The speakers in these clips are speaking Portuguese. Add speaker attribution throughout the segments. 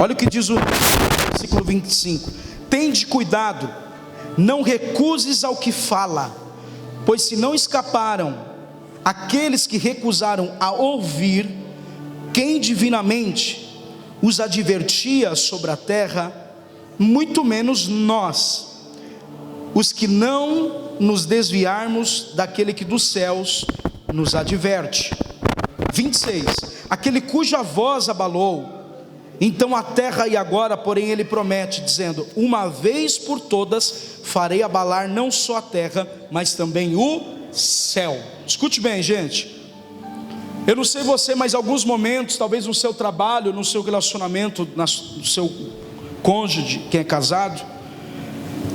Speaker 1: Olha o que diz o versículo 25: tende cuidado, não recuses ao que fala, pois se não escaparam aqueles que recusaram a ouvir, quem divinamente os advertia sobre a terra, muito menos nós, os que não nos desviarmos daquele que dos céus nos adverte. 26, aquele cuja voz abalou então a terra, e agora porém ele promete, dizendo: uma vez por todas farei abalar não só a terra, mas também o céu. Escute bem, gente, eu não sei você, mas alguns momentos, talvez no seu trabalho, no seu relacionamento, no seu cônjuge, quem é casado,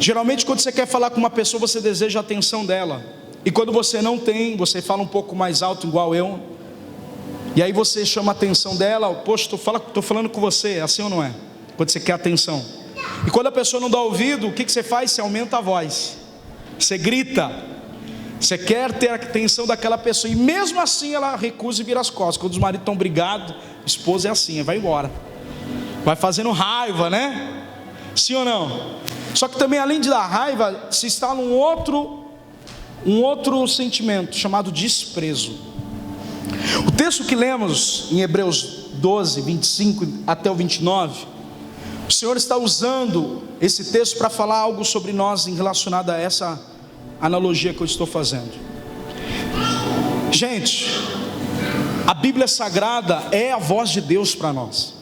Speaker 1: geralmente quando você quer falar com uma pessoa, você deseja a atenção dela, e quando você não tem, você fala um pouco mais alto, igual eu, e aí você chama a atenção dela. Poxa, estou falando com você, é assim ou não é? Quando você quer atenção, e quando a pessoa não dá ouvido, o que você faz? Você aumenta a voz, você grita, você quer ter a atenção daquela pessoa, e mesmo assim ela recusa e vira as costas. Quando os maridos estão brigados, a esposa é assim, vai embora, vai fazendo raiva, né? Sim ou não? Só que também, além de dar raiva, se instala um outro sentimento, chamado desprezo. O texto que lemos em Hebreus 12, 25 até o 29, o Senhor está usando esse texto para falar algo sobre nós, em relacionado a essa analogia que eu estou fazendo. Gente, a Bíblia Sagrada é a voz de Deus para nós.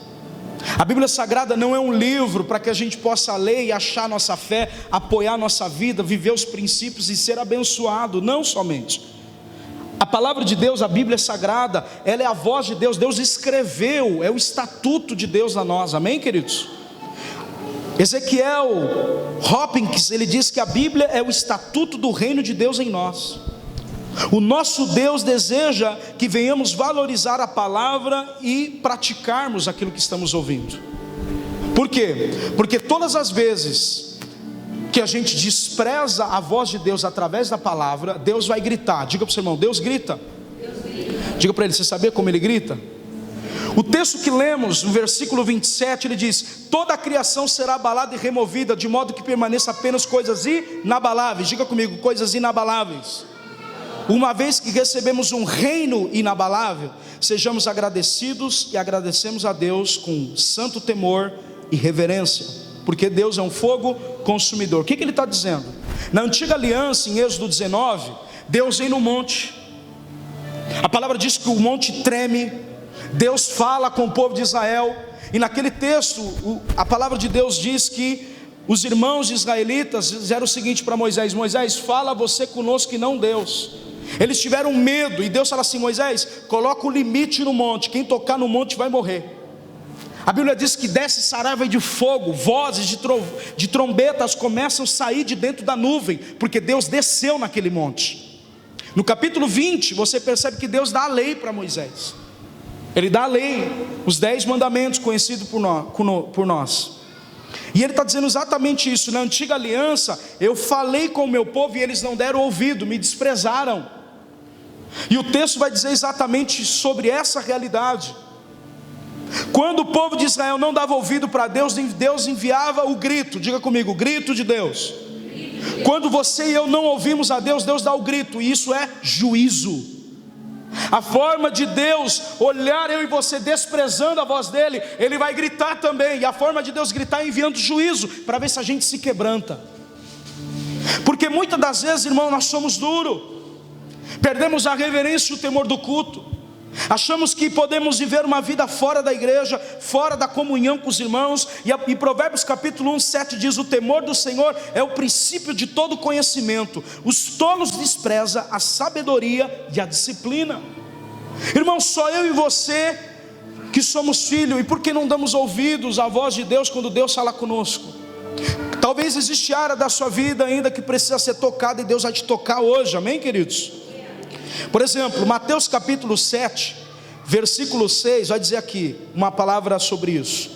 Speaker 1: A Bíblia Sagrada não é um livro para que a gente possa ler e achar nossa fé, apoiar nossa vida, viver os princípios e ser abençoado, não somente. A palavra de Deus, a Bíblia Sagrada, ela é a voz de Deus. Deus escreveu, é o estatuto de Deus a nós, amém, queridos? Ezequiel Hopkins, ele diz que a Bíblia é o estatuto do reino de Deus em nós. O nosso Deus deseja que venhamos valorizar a palavra e praticarmos aquilo que estamos ouvindo. Por quê? Porque todas as vezes que a gente despreza a voz de Deus através da palavra, Deus vai gritar. Diga para o seu irmão: Deus grita. Diga para ele: você sabia como ele grita? O texto que lemos, no versículo 27, ele diz: toda a criação será abalada e removida, de modo que permaneça apenas coisas inabaláveis. Diga comigo: coisas inabaláveis. Uma vez que recebemos um reino inabalável, sejamos agradecidos e agradecemos a Deus com santo temor e reverência, porque Deus é um fogo consumidor. O que ele está dizendo? Na antiga aliança, em Êxodo 19, Deus vem no monte, a palavra diz que o monte treme, Deus fala com o povo de Israel, e naquele texto, a palavra de Deus diz que os irmãos israelitas disseram o seguinte para Moisés: Moisés, fala você conosco e não Deus. Eles tiveram medo, e Deus fala assim: Moisés, coloca o limite no monte, quem tocar no monte vai morrer. A Bíblia diz que desce saraiva de fogo, vozes de trombetas começam a sair de dentro da nuvem, porque Deus desceu naquele monte. No capítulo 20, você percebe que Deus dá a lei para Moisés. Ele dá a lei, os 10 mandamentos, conhecidos por nós. E ele está dizendo exatamente isso. Na antiga aliança, eu falei com o meu povo e eles não deram ouvido, me desprezaram. E o texto vai dizer exatamente sobre essa realidade. Quando o povo de Israel não dava ouvido para Deus, Deus enviava o grito. Diga comigo: o grito de Deus. Quando você e eu não ouvimos a Deus, Deus dá o grito, e isso é juízo. A forma de Deus olhar eu e você desprezando a voz dele, ele vai gritar também. E a forma de Deus gritar é enviando juízo, para ver se a gente se quebranta. Porque muitas das vezes, irmão, nós somos duros, perdemos a reverência e o temor do culto. Achamos que podemos viver uma vida fora da igreja, fora da comunhão com os irmãos. E Provérbios capítulo 1, 7 diz: o temor do Senhor é o princípio de todo conhecimento. Os tolos desprezam a sabedoria e a disciplina. Irmão, só eu e você que somos filhos, e por que não damos ouvidos à voz de Deus quando Deus fala conosco? Talvez existe área da sua vida ainda que precisa ser tocada, e Deus vai te tocar hoje, amém, queridos? Por exemplo, Mateus capítulo 7, versículo 6, vai dizer aqui uma palavra sobre isso: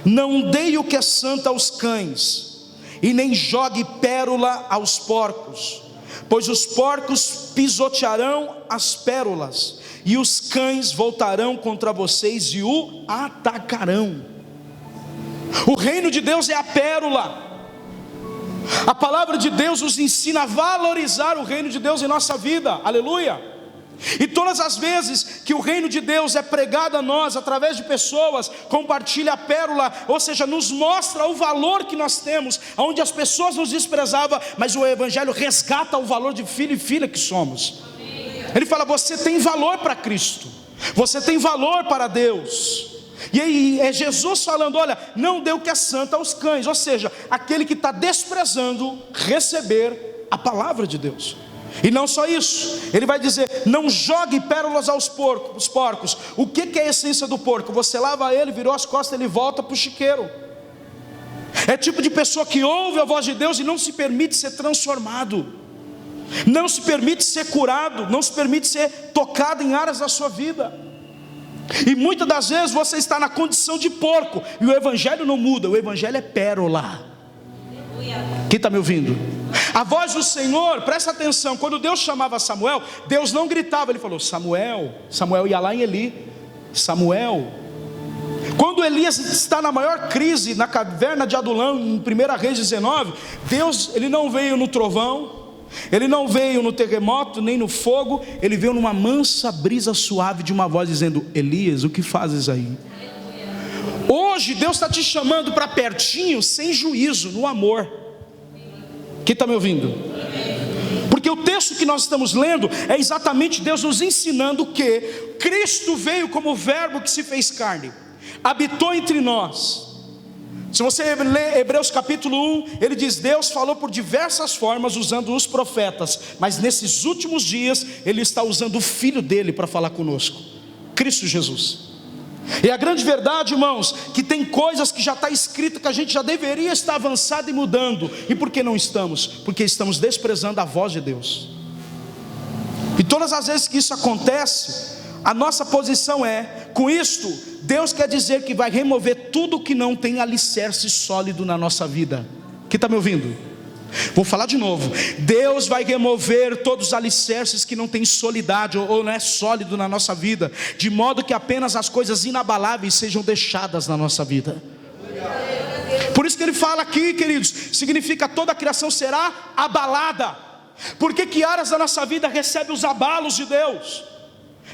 Speaker 1: não dei o que é santo aos cães, e nem jogue pérola aos porcos, pois os porcos pisotearão as pérolas, e os cães voltarão contra vocês e o atacarão. O reino de Deus é a pérola. A palavra de Deus nos ensina a valorizar o reino de Deus em nossa vida, aleluia. E todas as vezes que o reino de Deus é pregado a nós, através de pessoas, compartilha a pérola, ou seja, nos mostra o valor que nós temos, onde as pessoas nos desprezavam, mas o Evangelho resgata o valor de filho e filha que somos. Ele fala, você tem valor para Cristo, você tem valor para Deus. E aí é Jesus falando, olha, não dê o que é santo aos cães, ou seja, aquele que está desprezando receber a palavra de Deus. E não só isso, ele vai dizer, não jogue pérolas aos porcos. O que é a essência do porco? Você lava ele, virou as costas, ele volta para o chiqueiro. É tipo de pessoa que ouve a voz de Deus e não se permite ser transformado, não se permite ser curado, não se permite ser tocado em áreas da sua vida. E muitas das vezes você está na condição de porco, e o Evangelho não muda, o Evangelho é pérola. Quem está me ouvindo? A voz do Senhor, presta atenção, quando Deus chamava Samuel, Deus não gritava, ele falou, Samuel. Samuel ia lá em Eli, Samuel. Quando Elias está na maior crise, na caverna de Adulão, em 1 Reis 19, Deus, ele não veio no trovão, ele não veio no terremoto, nem no fogo, ele veio numa mansa brisa suave de uma voz dizendo, Elias, o que fazes aí? Hoje Deus está te chamando para pertinho, sem juízo, no amor. Quem está me ouvindo? Porque o texto que nós estamos lendo é exatamente Deus nos ensinando que Cristo veio como verbo que se fez carne, habitou entre nós. Se você ler Hebreus capítulo 1, ele diz, Deus falou por diversas formas usando os profetas, mas nesses últimos dias ele está usando o Filho dele para falar conosco, Cristo Jesus. E a grande verdade, irmãos, que tem coisas que já está escrito que a gente já deveria estar avançado e mudando. E por que não estamos? Porque estamos desprezando a voz de Deus. E todas as vezes que isso acontece, a nossa posição é, com isto, Deus quer dizer que vai remover tudo que não tem alicerce sólido na nossa vida. Quem está me ouvindo? Vou falar de novo. Deus vai remover todos os alicerces que não tem solidade ou não é sólido na nossa vida, de modo que apenas as coisas inabaláveis sejam deixadas na nossa vida. Por isso que ele fala aqui, queridos, significa toda a criação será abalada. Por que áreas da nossa vida recebem os abalos de Deus?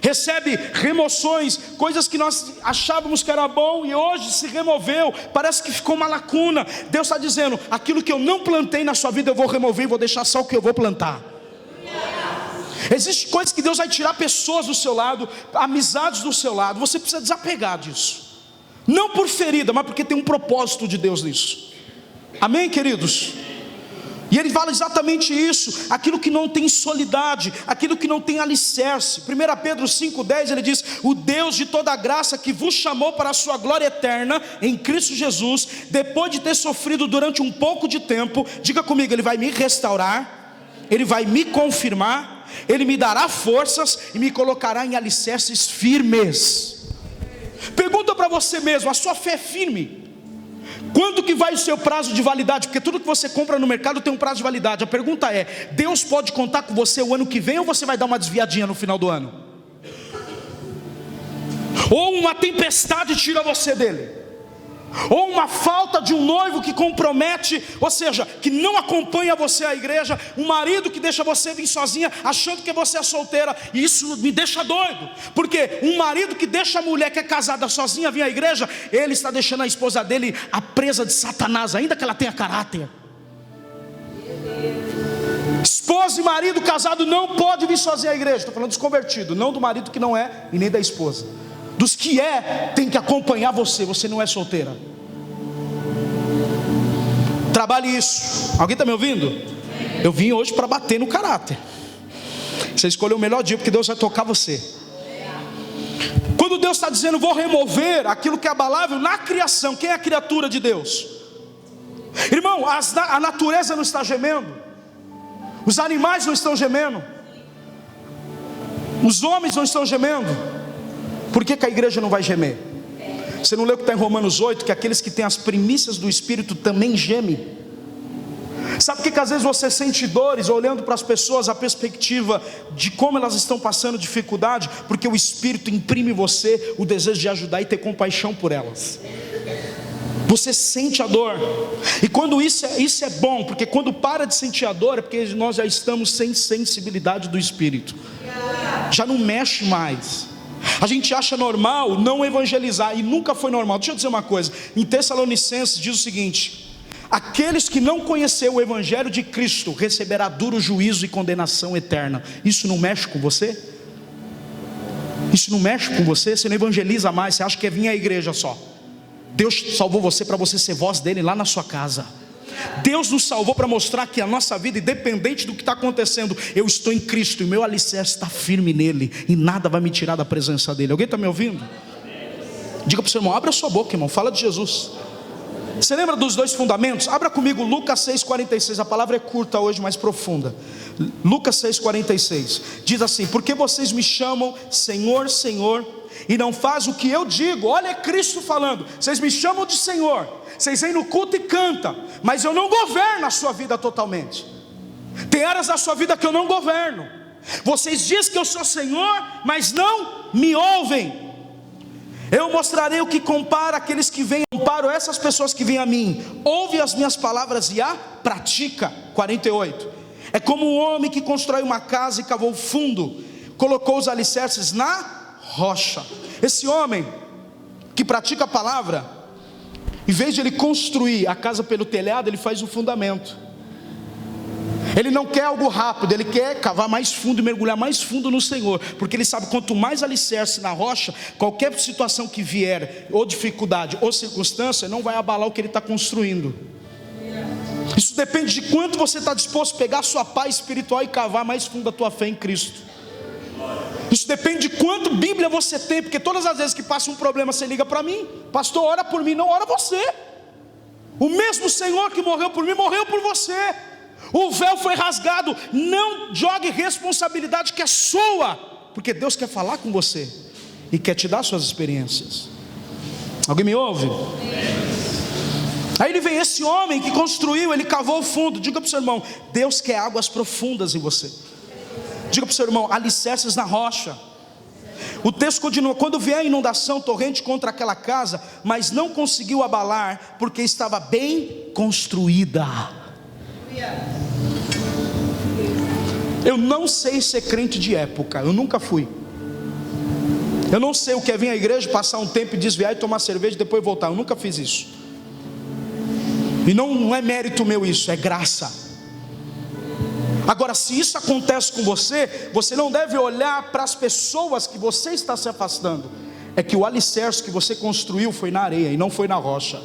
Speaker 1: Recebe remoções, coisas que nós achávamos que era bom e hoje se removeu, parece que ficou uma lacuna. Deus está dizendo, aquilo que eu não plantei na sua vida eu vou remover e vou deixar só o que eu vou plantar. Existem coisas que Deus vai tirar, pessoas do seu lado, amizades do seu lado, você precisa desapegar disso. Não por ferida, mas porque tem um propósito de Deus nisso. Amém, queridos? E ele fala exatamente isso, aquilo que não tem solidade, aquilo que não tem alicerce. 1 Pedro 5,10 ele diz, o Deus de toda a graça que vos chamou para a sua glória eterna em Cristo Jesus, depois de ter sofrido durante um pouco de tempo, diga comigo, ele vai me restaurar, ele vai me confirmar, ele me dará forças e me colocará em alicerces firmes. Pergunta para você mesmo, a sua fé é firme? Quando que vai o seu prazo de validade? Porque tudo que você compra no mercado tem um prazo de validade. A pergunta é, Deus pode contar com você o ano que vem, ou você vai dar uma desviadinha no final do ano? Ou uma tempestade tira você dele? Ou uma falta de um noivo que compromete, ou seja, que não acompanha você à igreja, um marido que deixa você vir sozinha, achando que você é solteira, e isso me deixa doido, porque um marido que deixa a mulher que é casada sozinha vir à igreja, ele está deixando a esposa dele a presa de Satanás, ainda que ela tenha caráter. Esposa e marido casado não pode vir sozinho à igreja, estou falando dos convertidos, não do marido que não é, e nem da esposa. Dos que tem que acompanhar você, você não é solteira. Trabalhe isso. Alguém está me ouvindo? Eu vim hoje para bater no caráter. Você escolheu o melhor dia, porque Deus vai tocar você. Quando Deus está dizendo, vou remover aquilo que é abalável na criação, quem é a criatura de Deus? Irmão, a natureza não está gemendo, os animais não estão gemendo, os homens não estão gemendo. Por que a igreja não vai gemer? Você não leu que está em Romanos 8, que aqueles que têm as primícias do Espírito também gemem? Sabe por que às vezes você sente dores, olhando para as pessoas, a perspectiva de como elas estão passando dificuldade? Porque o Espírito imprime em você o desejo de ajudar e ter compaixão por elas. Você sente a dor. E quando isso é bom, porque quando para de sentir a dor é porque nós já estamos sem sensibilidade do Espírito. Já não mexe mais. A gente acha normal não evangelizar, e nunca foi normal. Deixa eu dizer uma coisa, em Tessalonicenses diz o seguinte: aqueles que não conheceram o Evangelho de Cristo receberá duro juízo e condenação eterna. Isso não mexe com você? Isso não mexe com você? Você não evangeliza mais, você acha que é vir à igreja só. Deus salvou você para você ser voz dele lá na sua casa. Deus nos salvou para mostrar que a nossa vida, independente do que está acontecendo, eu estou em Cristo e o meu alicerce está firme nele, e nada vai me tirar da presença dele. Alguém está me ouvindo? Diga para o seu irmão, abra a sua boca, irmão, fala de Jesus. Você lembra dos dois fundamentos? Abra comigo Lucas 6,46, a palavra é curta hoje, mas profunda. Lucas 6,46 diz assim: porque vocês me chamam Senhor, Senhor, e não faz o que eu digo? Olha, é Cristo falando. Vocês me chamam de Senhor, vocês vêm no culto e cantam, mas eu não governo a sua vida totalmente. Tem áreas da sua vida que eu não governo. Vocês dizem que eu sou Senhor, mas não me ouvem. Eu mostrarei o que compara aqueles que vêm, comparo essas pessoas que vêm a mim, ouve as minhas palavras e a pratica. 48, é como um homem que constrói uma casa e cavou fundo, colocou os alicerces na rocha. Esse homem que pratica a palavra, em vez de ele construir a casa pelo telhado, ele faz o fundamento. Ele não quer algo rápido, ele quer cavar mais fundo e mergulhar mais fundo no Senhor, porque ele sabe que quanto mais alicerce na rocha, qualquer situação que vier, ou dificuldade, ou circunstância, não vai abalar o que ele está construindo. Isso depende de quanto você está disposto a pegar a sua paz espiritual e cavar mais fundo a tua fé em Cristo. Isso depende de quanto Bíblia você tem, porque todas as vezes que passa um problema, você liga para mim, pastor, ora por mim. Não, ora você. O mesmo Senhor que morreu por mim, morreu por você. O véu foi rasgado. Não jogue responsabilidade que é sua, porque Deus quer falar com você e quer te dar suas experiências. Alguém me ouve? Aí ele vem esse homem que construiu, ele cavou o fundo. Diga para o seu irmão, Deus quer águas profundas em você. Diga para o seu irmão, alicerces na rocha. O texto continua: quando vier a inundação, torrente contra aquela casa, mas não conseguiu abalar, porque estava bem construída. Eu não sei ser crente de época, eu nunca fui. Eu não sei o que é vir à igreja, passar um tempo e desviar e tomar cerveja e depois voltar. Eu nunca fiz isso. E não é mérito meu isso, é graça. Agora, se isso acontece com você, você não deve olhar para as pessoas que você está se afastando. É que o alicerce que você construiu foi na areia e não foi na rocha.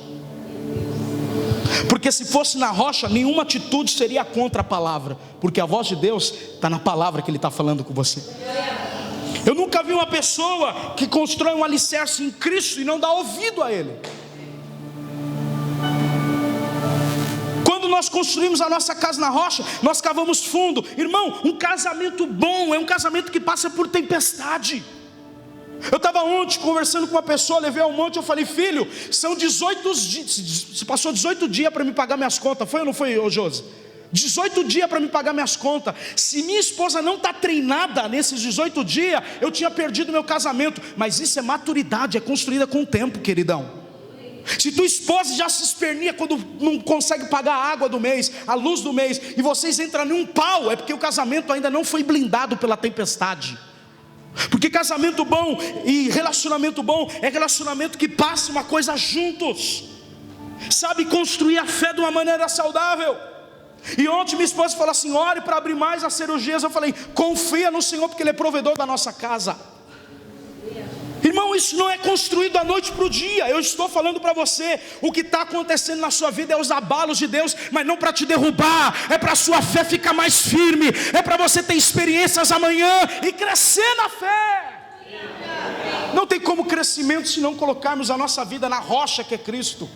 Speaker 1: Porque se fosse na rocha, nenhuma atitude seria contra a palavra, porque a voz de Deus está na palavra que Ele está falando com você. Eu nunca vi uma pessoa que constrói um alicerce em Cristo e não dá ouvido a Ele. Quando nós construímos a nossa casa na rocha, nós cavamos fundo. Irmão, um casamento bom é um casamento que passa por tempestade. Eu estava ontem conversando com uma pessoa, levei ao monte, eu falei: filho, são 18 dias, você passou 18 dias para me pagar minhas contas, foi ou não foi, Josi? 18 dias para me pagar minhas contas. Se minha esposa não está treinada nesses 18 dias, eu tinha perdido meu casamento. Mas isso é maturidade, é construída com o tempo, queridão. Se tua esposa já se espernia quando não consegue pagar a água do mês, a luz do mês, e vocês entram num pau, é porque o casamento ainda não foi blindado pela tempestade. Porque casamento bom e relacionamento bom é relacionamento que passa uma coisa juntos, sabe construir a fé de uma maneira saudável. E ontem minha esposa falou assim: ore para abrir mais as cirurgias. Eu falei: confia no Senhor, porque Ele é provedor da nossa casa. Irmão, isso não é construído da noite para o dia. Eu estou falando para você, o que está acontecendo na sua vida é os abalos de Deus, mas não para te derrubar, é para a sua fé ficar mais firme, é para você ter experiências amanhã e crescer na fé. Não tem como crescimento se não colocarmos a nossa vida na rocha que é Cristo.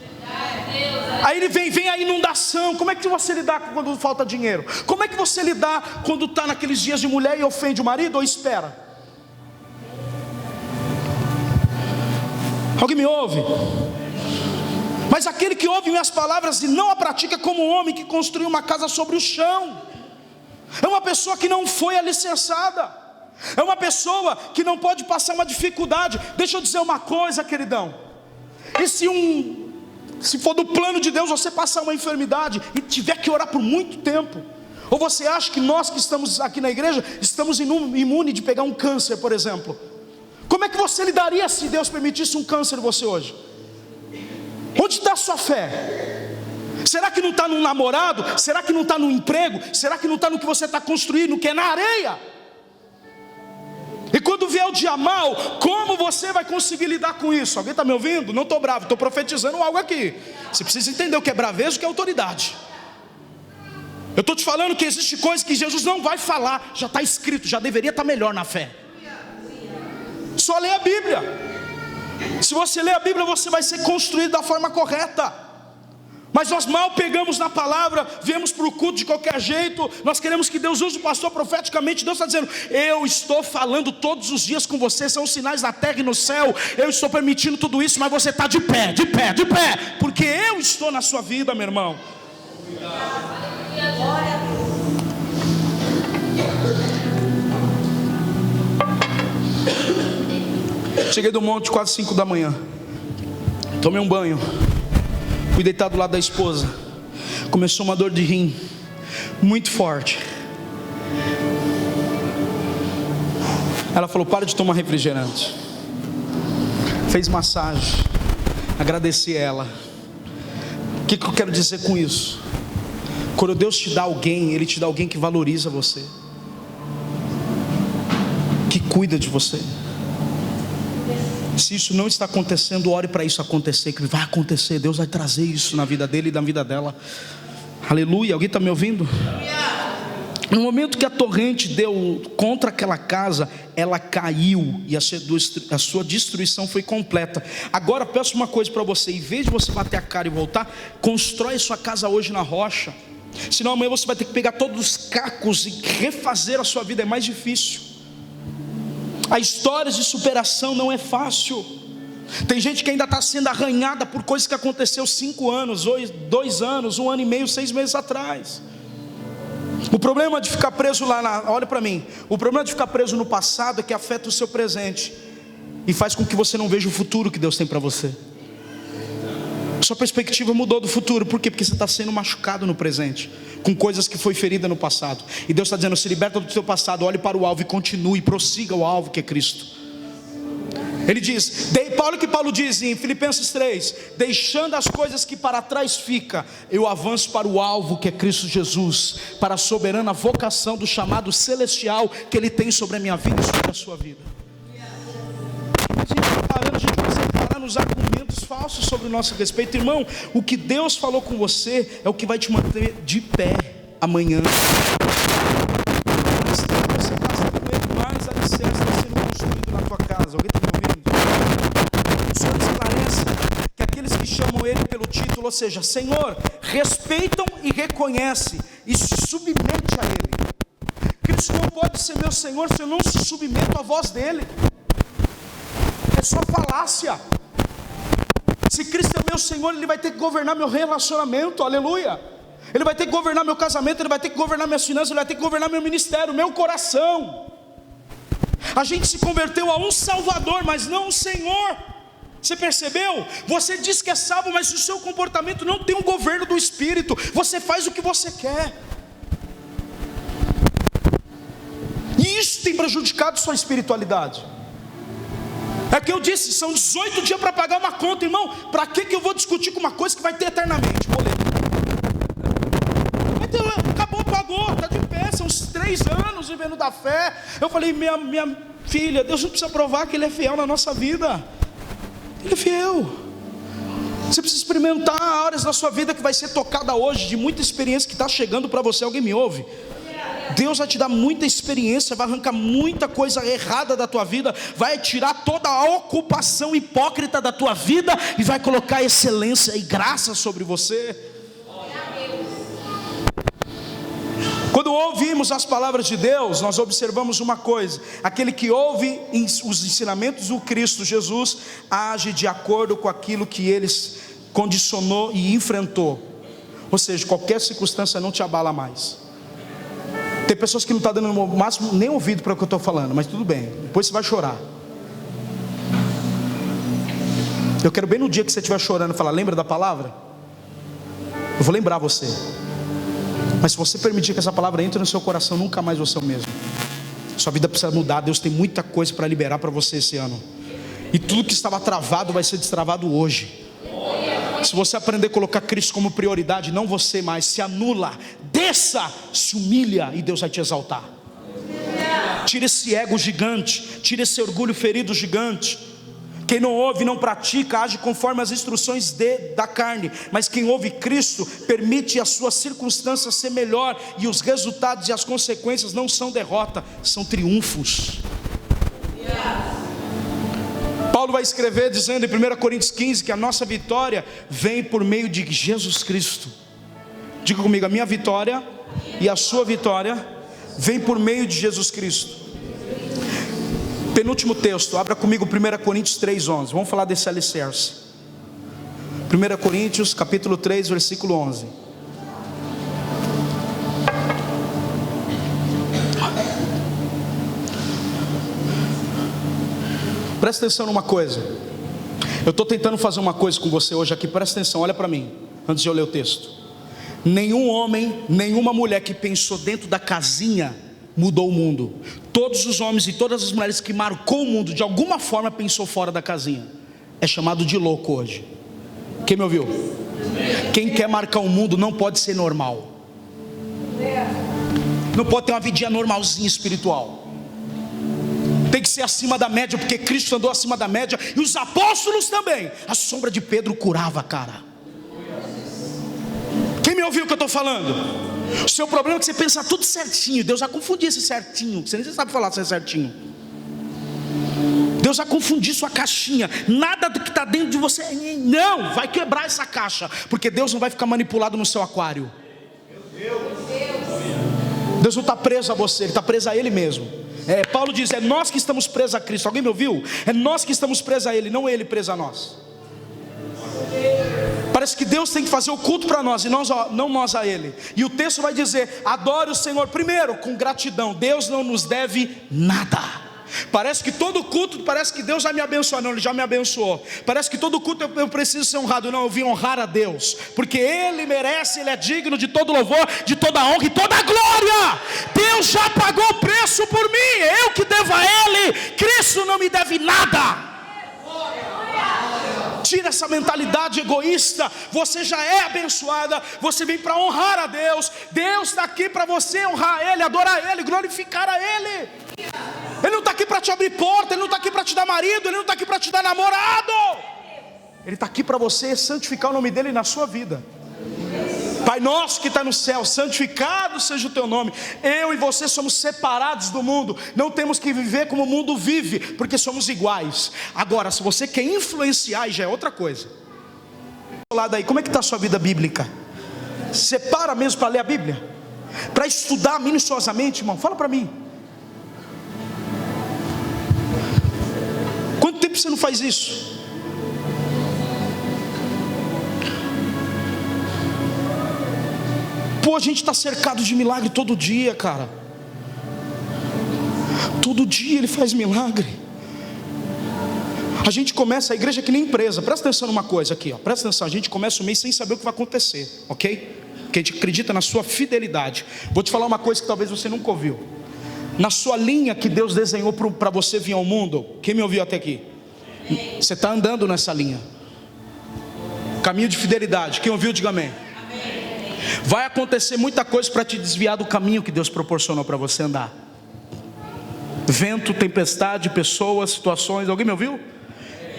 Speaker 1: Aí ele vem a inundação. Como é que você lidar quando falta dinheiro? Como é que você lidar quando está naqueles dias de mulher e ofende o marido ou espera? Alguém me ouve? Mas aquele que ouve minhas palavras e não a pratica, como um homem que construiu uma casa sobre o chão. É uma pessoa que não foi alicerçada. É uma pessoa que não pode passar uma dificuldade. Deixa eu dizer uma coisa, queridão. E se se for do plano de Deus você passar uma enfermidade e tiver que orar por muito tempo? Ou você acha que nós que estamos aqui na igreja estamos imunes de pegar um câncer, por exemplo? Como é que você lidaria se Deus permitisse um câncer em você hoje? Onde está a sua fé? Será que não está no namorado? Será que não está no emprego? Será que não está no que você está construindo, que é na areia? E quando vier o dia mal, como você vai conseguir lidar com isso? Alguém está me ouvindo? Não estou bravo, estou profetizando algo aqui. Você precisa entender o que é braveza e o que é autoridade. Eu estou te falando que existe coisa que Jesus não vai falar, já está escrito, já deveria estar melhor na fé. Só lê a Bíblia. Se você ler a Bíblia, você vai ser construído da forma correta. Mas nós mal pegamos na palavra, viemos para o culto de qualquer jeito. Nós queremos que Deus use o pastor profeticamente. Deus está dizendo: eu estou falando todos os dias com você, são sinais na terra e no céu. Eu estou permitindo tudo isso, mas você está de pé, de pé, de pé, porque eu estou na sua vida, meu irmão. Cheguei do monte quase 5 da manhã. Tomei um banho. Fui deitado do lado da esposa. Começou uma dor de rim muito forte. Ela falou: para de tomar refrigerante. Fez massagem. Agradeci a ela. O que eu quero dizer com isso? Quando Deus te dá alguém, Ele te dá alguém que valoriza você, que cuida de você. Se isso não está acontecendo, ore para isso acontecer, que vai acontecer. Deus vai trazer isso na vida dele e na vida dela. Aleluia. Alguém está me ouvindo? No momento que a torrente deu contra aquela casa, ela caiu e a sua destruição foi completa. Agora peço uma coisa para você: em vez de você bater a cara e voltar, constrói sua casa hoje na rocha. Senão amanhã você vai ter que pegar todos os cacos e refazer a sua vida. É mais difícil. A história de superação não é fácil. Tem gente que ainda está sendo arranhada por coisas que aconteceu 5 anos, 2 anos, 1 ano e meio, 6 meses atrás. O problema de ficar preso olha para mim, o problema de ficar preso no passado é que afeta o seu presente e faz com que você não veja o futuro que Deus tem para você. Sua perspectiva mudou do futuro. Por quê? Porque você está sendo machucado no presente, com coisas que foi ferida no passado. E Deus está dizendo: se liberta do seu passado, olhe para o alvo e continue, prossiga o alvo que é Cristo. Ele diz, olha o que Paulo diz em Filipenses 3: deixando as coisas que para trás fica, eu avanço para o alvo que é Cristo Jesus, para a soberana vocação do chamado celestial que Ele tem sobre a minha vida e sobre a sua vida. A gente consegue parar nos argumentos falsos sobre o nosso respeito. Irmão, o que Deus falou com você é o que vai te manter de pé amanhã. Você passa com Ele, mais alicerce está sendo construído na tua casa. Alguém está me ouvindo? O Senhor esclarece que aqueles que chamam Ele pelo título, ou seja, Senhor, respeitam e reconhecem e se submetem a Ele. Cristo não pode ser meu Senhor se eu não se submeto à voz dEle. É só falácia. Se Cristo é meu Senhor, Ele vai ter que governar meu relacionamento, aleluia. Ele vai ter que governar meu casamento, Ele vai ter que governar minhas finanças, Ele vai ter que governar meu ministério, meu coração. A gente se converteu a um Salvador, mas não um Senhor. Você percebeu? Você diz que é salvo, mas o seu comportamento não tem o governo do Espírito. Você faz o que você quer. E isso tem prejudicado sua espiritualidade. É que eu disse, são 18 dias para pagar uma conta, irmão. Para que eu vou discutir com uma coisa que vai ter eternamente? Boleto. Acabou, pagou, está de pé. São uns 3 anos vivendo da fé. Eu falei, minha filha, Deus não precisa provar que Ele é fiel na nossa vida. Ele é fiel. Você precisa experimentar áreas da sua vida que vai ser tocada hoje, de muita experiência que está chegando para você. Alguém me ouve? Deus vai te dar muita experiência, vai arrancar muita coisa errada da tua vida, vai tirar toda a ocupação hipócrita da tua vida e vai colocar excelência e graça sobre você. Quando ouvimos as palavras de Deus, nós observamos uma coisa: aquele que ouve os ensinamentos do Cristo Jesus, age de acordo com aquilo que Ele condicionou e enfrentou. Ou seja, qualquer circunstância não te abala mais. Tem pessoas que não estão dando no máximo nem ouvido para o que eu estou falando, mas tudo bem, depois você vai chorar. Eu quero bem no dia que você estiver chorando falar, lembra da palavra? Eu vou lembrar você. Mas se você permitir que essa palavra entre no seu coração, nunca mais você é o mesmo. Sua vida precisa mudar. Deus tem muita coisa para liberar para você esse ano. E tudo que estava travado vai ser destravado hoje. Se você aprender a colocar Cristo como prioridade, não você mais, se anula, desça, se humilha e Deus vai te exaltar. Tira esse ego gigante, tira esse orgulho ferido gigante. Quem não ouve, não pratica, age conforme as instruções da carne. Mas quem ouve Cristo, permite a sua circunstância ser melhor. E os resultados e as consequências não são derrota, são triunfos. Paulo vai escrever dizendo em 1 Coríntios 15 que a nossa vitória vem por meio de Jesus Cristo. Diga comigo, a minha vitória e a sua vitória vem por meio de Jesus Cristo. Penúltimo texto, abra comigo 1 Coríntios 3:11. Vamos falar desse alicerce. 1 Coríntios capítulo 3, versículo 11. Presta atenção numa coisa. Eu estou tentando fazer uma coisa com você hoje aqui. Presta atenção, olha para mim, antes de eu ler o texto. Nenhum homem, nenhuma mulher que pensou dentro da casinha mudou o mundo. Todos os homens e todas as mulheres que marcou o mundo de alguma forma pensou fora da casinha. É chamado de louco hoje. Quem me ouviu? Quem quer marcar o mundo não pode ser normal. Não pode ter uma vidinha normalzinha espiritual. Tem que ser acima da média, porque Cristo andou acima da média e os apóstolos também. A sombra de Pedro curava, cara. Quem me ouviu o que eu estou falando? O seu problema é que você pensa tudo certinho. Deus já confundiu esse certinho. Você nem sabe falar se é certinho. Deus já confundiu sua caixinha. Nada do que está dentro de você, não, vai quebrar essa caixa. Porque Deus não vai ficar manipulado no seu aquário. Deus não está preso a você, Ele está preso a Ele mesmo. Paulo diz, é nós que estamos presos a Cristo. Alguém me ouviu? É nós que estamos presos a Ele, não Ele preso a nós. Parece que Deus tem que fazer o culto para nós e não nós a Ele. E o texto vai dizer, adore o Senhor primeiro com gratidão. Deus não nos deve nada. Parece que todo culto, parece que Deus já me abençoou. Não, Ele já me abençoou. Parece que todo culto eu preciso ser honrado. Não, eu vim honrar a Deus, porque Ele merece, Ele é digno de todo louvor, de toda honra e toda glória. Deus já pagou o preço por mim, eu que devo a Ele. Cristo não me deve nada. Tira essa mentalidade egoísta. Você já é abençoada. Você vem para honrar a Deus. Deus está aqui para você honrar Ele, adorar Ele, glorificar a Ele. Ele não está aqui para te abrir porta. Ele não está aqui para te dar marido. Ele não está aqui para te dar namorado. Ele está aqui para você santificar o nome dEle na sua vida. Pai nosso que está no céu, santificado seja o teu nome. Eu e você somos separados do mundo. Não temos que viver como o mundo vive, porque somos iguais. Agora, se você quer influenciar, aí já é outra coisa. Aí, como é que está a sua vida bíblica? Separa mesmo para ler a Bíblia? Para estudar minuciosamente, irmão? Fala para mim. Quanto tempo você não faz isso? Pô, a gente está cercado de milagre todo dia, cara. Todo dia Ele faz milagre. A gente começa a igreja que nem empresa. Presta atenção numa coisa aqui, ó. Presta atenção, a gente começa o mês sem saber o que vai acontecer, ok? Porque a gente acredita na sua fidelidade. Vou te falar uma coisa que talvez você nunca ouviu. Na sua linha que Deus desenhou para você vir ao mundo, quem me ouviu até aqui? Você está andando nessa linha. Caminho de fidelidade. Quem ouviu, diga amém. Vai acontecer muita coisa para te desviar do caminho que Deus proporcionou para você andar. Vento, tempestade, pessoas, situações. Alguém me ouviu?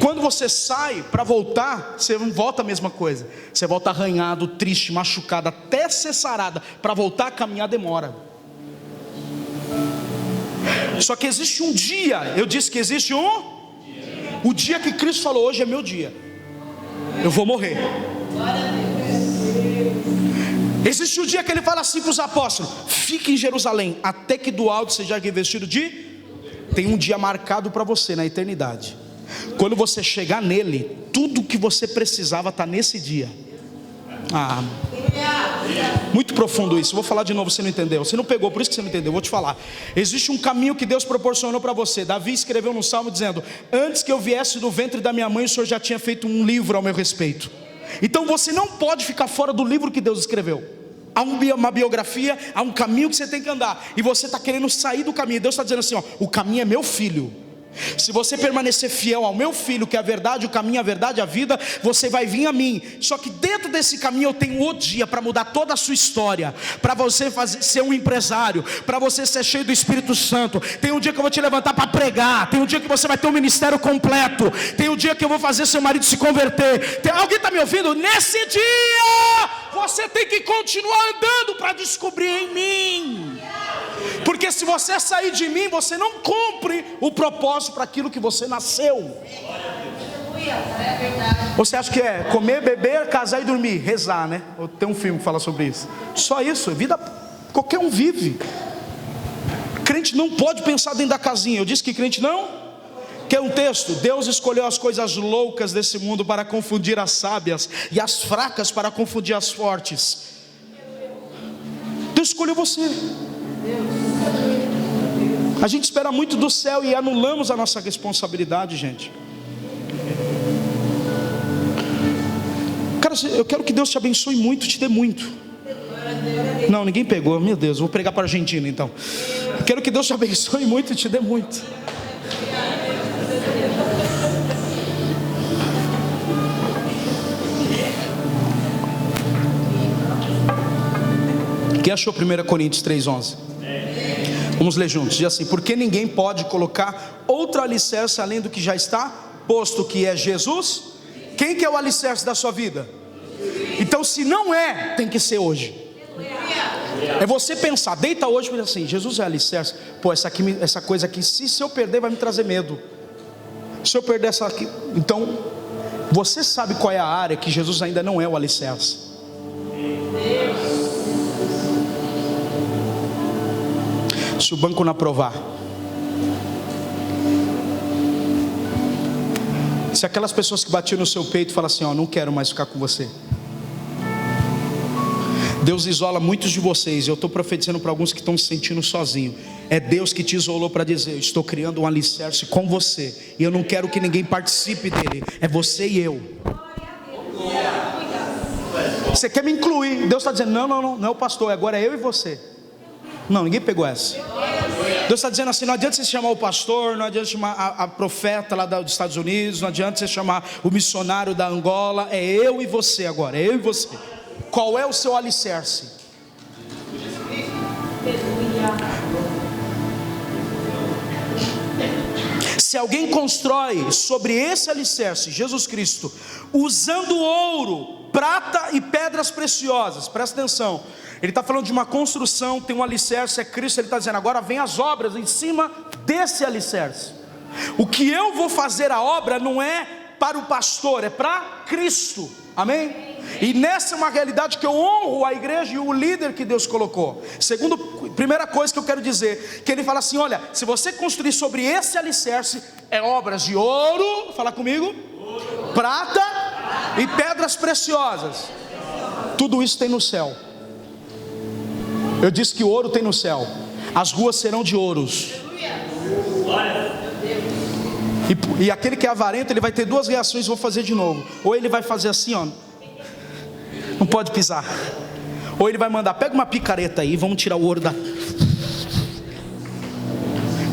Speaker 1: Quando você sai para voltar, você não volta a mesma coisa. Você volta arranhado, triste, machucado, até ser sarada. Para voltar a caminhar demora. Só que existe um dia. Eu disse que existe o dia que Cristo falou, hoje é meu dia. Eu vou morrer. Existe um dia que Ele fala assim para os apóstolos: fique em Jerusalém, até que do alto seja revestido de... Tem um dia marcado para você na eternidade. Quando você chegar nele, tudo que você precisava está nesse dia. Muito profundo isso. Vou falar de novo, você não entendeu. Você não pegou, por isso que você não entendeu. Vou te falar. Existe um caminho que Deus proporcionou para você. Davi escreveu no Salmo dizendo: antes que eu viesse do ventre da minha mãe, o Senhor já tinha feito um livro ao meu respeito. Então você não pode ficar fora do livro que Deus escreveu. Há uma biografia, há um caminho que você tem que andar, e você está querendo sair do caminho. Deus está dizendo assim, ó, o caminho é meu filho. Se você permanecer fiel ao meu filho, que é a verdade, o caminho, a verdade, a vida, você vai vir a mim. Só que dentro desse caminho eu tenho o dia para mudar toda a sua história, para você ser um empresário, para você ser cheio do Espírito Santo. Tem um dia que eu vou te levantar para pregar, tem um dia que você vai ter um ministério completo, tem um dia que eu vou fazer seu marido se converter. Alguém está me ouvindo? Nesse dia você tem que continuar andando para descobrir em mim. Porque se você sair de mim, você não cumpre o propósito para aquilo que você nasceu. Você acha que é comer, beber, casar e dormir, rezar, né? Tem um filme que fala sobre isso. Só isso, vida qualquer um vive. Crente não pode pensar dentro da casinha. Eu disse que crente não. Quer um texto? Deus escolheu as coisas loucas desse mundo para confundir as sábias, e as fracas para confundir as fortes. Deus escolheu você. A gente espera muito do céu e anulamos a nossa responsabilidade, gente. Cara, eu quero que Deus te abençoe muito, te dê muito. Não, ninguém pegou, meu Deus, vou pregar para a Argentina então. Quero que Deus te abençoe muito e te dê muito. Quem achou 1 Coríntios 3,11? Vamos ler juntos, diz assim: porque ninguém pode colocar outro alicerce além do que já está posto, que é Jesus. Quem que é o alicerce da sua vida? Então se não é, tem que ser hoje. É você pensar, deita hoje e pensa assim: Jesus é alicerce. Pô, essa coisa aqui, se eu perder vai me trazer medo. Se eu perder essa aqui, então você sabe qual é a área que Jesus ainda não é o alicerce. Se o banco não aprovar, se aquelas pessoas que batiam no seu peito falam assim, ó, não quero mais ficar com você. Deus isola muitos de vocês. Eu estou profetizando para alguns que estão se sentindo sozinhos. É Deus que te isolou para dizer: eu estou criando um alicerce com você, e eu não quero que ninguém participe dele. É você e eu. Você quer me incluir? Deus está dizendo: não é o pastor, agora é eu e você. Não, ninguém pegou essa. Deus está dizendo assim: não adianta você chamar o pastor, não adianta chamar a profeta lá dos Estados Unidos, não adianta você chamar o missionário da Angola. É eu e você agora, é eu e você. Qual é o seu alicerce? Se alguém constrói sobre esse alicerce, Jesus Cristo, usando ouro, prata e pedras preciosas, presta atenção. Ele está falando de uma construção, tem um alicerce, é Cristo. Ele está dizendo: agora vem as obras em cima desse alicerce. O que eu vou fazer a obra não é para o pastor, é para Cristo, amém? E nessa é uma realidade que eu honro a igreja e o líder que Deus colocou. Primeira coisa que eu quero dizer, que ele fala assim: olha, se você construir sobre esse alicerce, é obras de ouro, fala comigo, prata e pedras preciosas. Tudo isso tem no céu. Eu disse que o ouro tem no céu. As ruas serão de ouros. E aquele que é avarento, ele vai ter duas reações. Vou fazer de novo. Ou ele vai fazer assim, ó, não pode pisar. Ou ele vai mandar: pega uma picareta aí, vamos tirar o ouro da...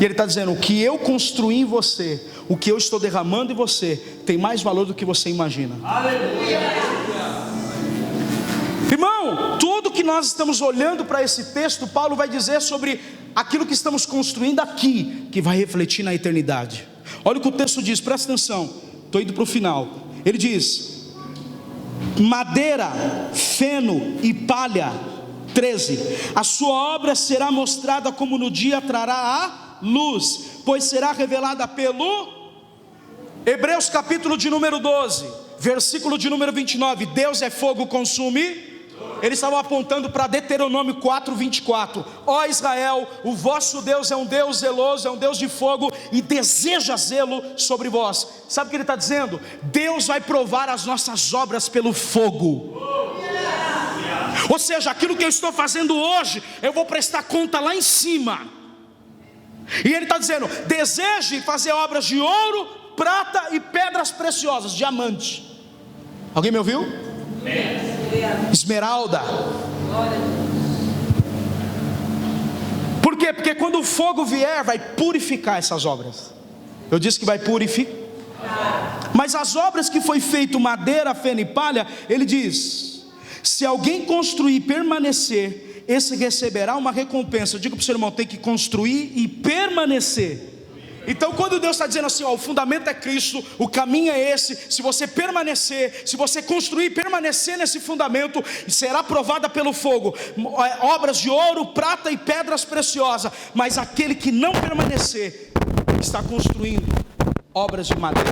Speaker 1: E ele está dizendo: o que eu construí em você, o que eu estou derramando em você, tem mais valor do que você imagina. Aleluia. Irmão, tudo que nós estamos olhando para esse texto, Paulo vai dizer sobre aquilo que estamos construindo aqui, que vai refletir na eternidade. Olha o que o texto diz, presta atenção, estou indo para o final. Ele diz: madeira, feno e palha. 13, a sua obra será mostrada como no dia trará a luz, pois será revelada pelo... Hebreus capítulo de número 12, versículo de número 29, Deus é fogo consumidor. Eles estavam apontando para Deuteronômio 4:24. Ó Israel, o vosso Deus é um Deus zeloso, é um Deus de fogo e deseja zelo sobre vós. Sabe o que ele está dizendo? Deus vai provar as nossas obras pelo fogo. Ou seja, aquilo que eu estou fazendo hoje, eu vou prestar conta lá em cima. E ele está dizendo: deseje fazer obras de ouro, prata e pedras preciosas, diamante. Alguém me ouviu? Esmeralda. Por quê? Porque quando o fogo vier, vai purificar essas obras. Eu disse que vai purificar. Mas as obras que foi feito madeira, feno e palha, ele diz: se alguém construir e permanecer, esse receberá uma recompensa. Eu digo para o seu irmão: tem que construir e permanecer. Então quando Deus está dizendo assim, ó, o fundamento é Cristo, o caminho é esse, se você permanecer, se você construir e permanecer nesse fundamento, será provada pelo fogo, obras de ouro, prata e pedras preciosas. Mas aquele que não permanecer, está construindo obras de madeira.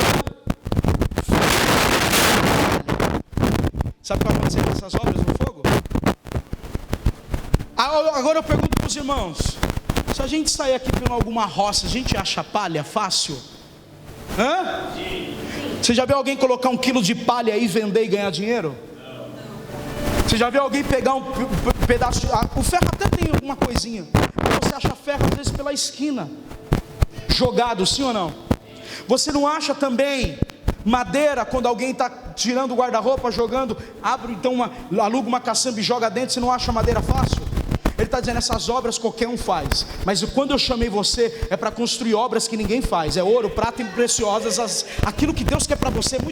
Speaker 1: Sabe o que vai acontecer com essas obras no fogo? Agora eu pergunto para os irmãos: se a gente sair aqui por alguma roça, a gente acha palha fácil? Hã? Você já viu alguém colocar 1 quilo de palha aí, vender e ganhar dinheiro? Você já viu alguém pegar um pedaço o ferro até tem alguma coisinha, mas você acha ferro às vezes pela esquina, jogado, sim ou não? Você não acha também madeira quando alguém está tirando o guarda-roupa, jogando, abre então aluga uma caçamba e joga dentro? Você não acha madeira fácil? Ele está dizendo: essas obras qualquer um faz, mas quando eu chamei você, é para construir obras que ninguém faz. É ouro, prata e preciosas. Aquilo que Deus quer para você é muito